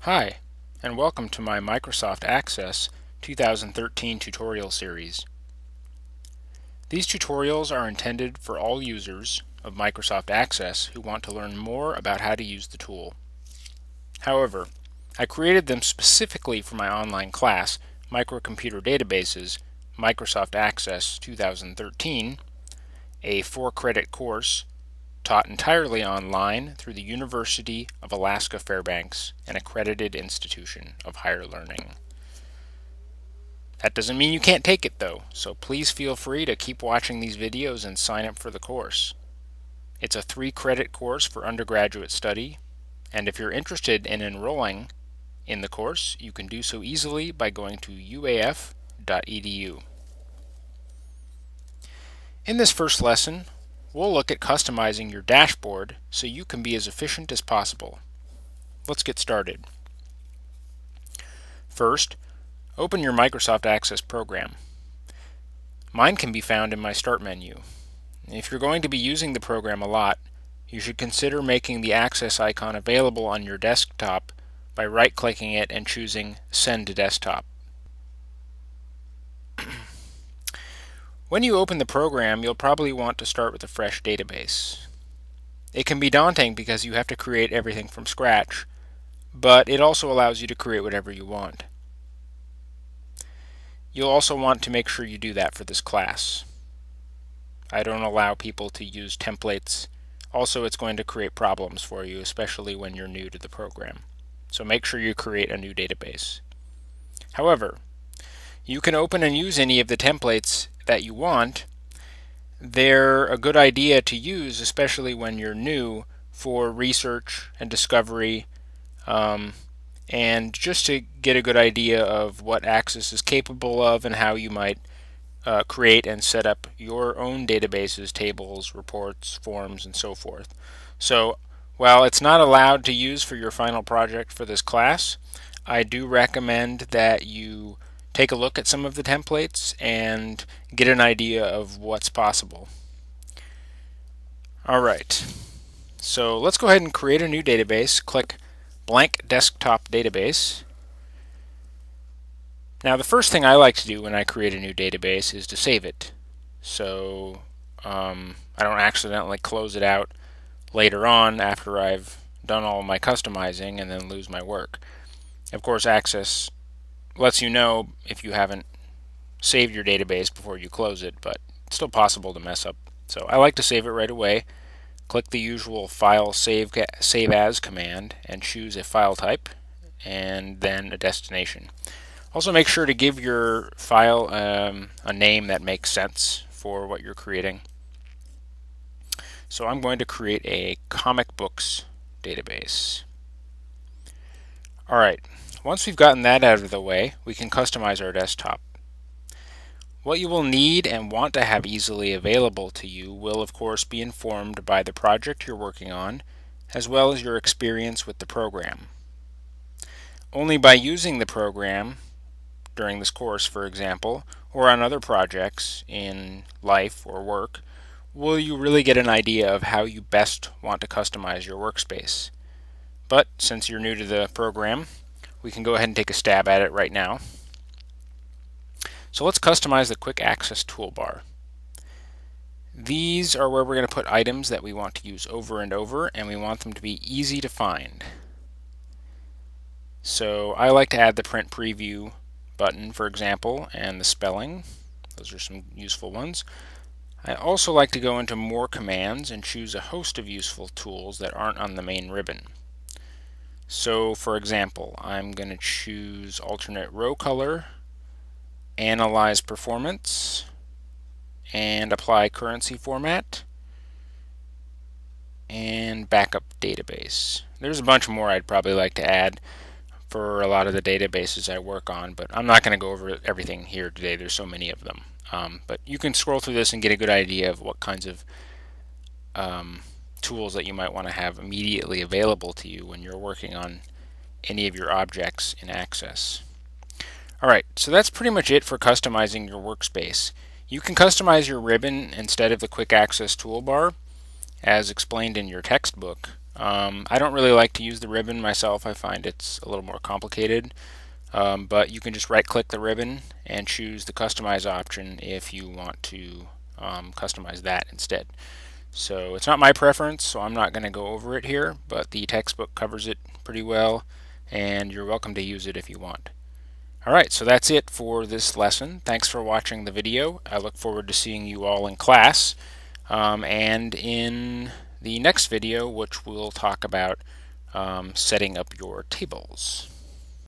Hi, and welcome to my Microsoft Access 2013 tutorial series. These tutorials are intended for all users of Microsoft Access who want to learn more about how to use the tool. However, I created them specifically for my online class, Microcomputer Databases, Microsoft Access 2013, a 4-credit course taught entirely online through the University of Alaska Fairbanks, an accredited institution of higher learning. That doesn't mean you can't take it though, so please feel free to keep watching these videos and sign up for the course. It's a 3-credit course for undergraduate study, and if you're interested in enrolling in the course, you can do so easily by going to uaf.edu. In this first lesson, we'll look at customizing your dashboard so you can be as efficient as possible. Let's get started. First, open your Microsoft Access program. Mine can be found in my Start menu. If you're going to be using the program a lot, you should consider making the Access icon available on your desktop by right-clicking it and choosing Send to Desktop. When you open the program, you'll probably want to start with a fresh database. It can be daunting because you have to create everything from scratch, but it also allows you to create whatever you want. You'll also want to make sure you do that for this class. I don't allow people to use templates. Also, it's going to create problems for you, especially when you're new to the program. So make sure you create a new database. However, you can open and use any of the templates that you want. They're a good idea to use, especially when you're new, for research and discovery, and just to get a good idea of what Access is capable of and how you might create and set up your own databases, tables, reports, forms, and so forth. So while it's not allowed to use for your final project for this class, I do recommend that you take a look at some of the templates and get an idea of what's possible. Alright, so let's go ahead and create a new database. Click Blank Desktop Database. Now the first thing I like to do when I create a new database is to save it, so I don't accidentally close it out later on after I've done all my customizing and then lose my work. Of course, Access lets you know if you haven't saved your database before you close it, but it's still possible to mess up. So I like to save it right away. Click the usual File Save As command and choose a file type and then a destination. Also make sure to give your file a name that makes sense for what you're creating. So I'm going to create a comic books database. Alright, once we've gotten that out of the way, we can customize our desktop. What you will need and want to have easily available to you will of course be informed by the project you're working on, as well as your experience with the program. Only by using the program during this course, for example, or on other projects in life or work, will you really get an idea of how you best want to customize your workspace. But since you're new to the program, we can go ahead and take a stab at it right now. So let's customize the Quick Access toolbar. These are where we're going to put items that we want to use over and over, and we want them to be easy to find. So I like to add the print preview button, for example, and the spelling. Those are some useful ones. I also like to go into more commands and choose a host of useful tools that aren't on the main ribbon. So for example, I'm going to choose alternate row color, analyze performance, and apply currency format, and backup database. There's a bunch more I'd probably like to add for a lot of the databases I work on, but I'm not going to go over everything here today. There's so many of them. But you can scroll through this and get a good idea of what kinds of tools that you might want to have immediately available to you when you're working on any of your objects in Access. Alright, so that's pretty much it for customizing your workspace. You can customize your ribbon instead of the Quick Access toolbar, as explained in your textbook, I don't really like to use the ribbon myself. I find it's a little more complicated. But you can just right click the ribbon and choose the customize option if you want to customize that instead. So it's not my preference, so I'm not going to go over it here, but the textbook covers it pretty well, and you're welcome to use it if you want. Alright, so that's it for this lesson. Thanks for watching the video. I look forward to seeing you all in class, and in the next video, which we'll talk about setting up your tables.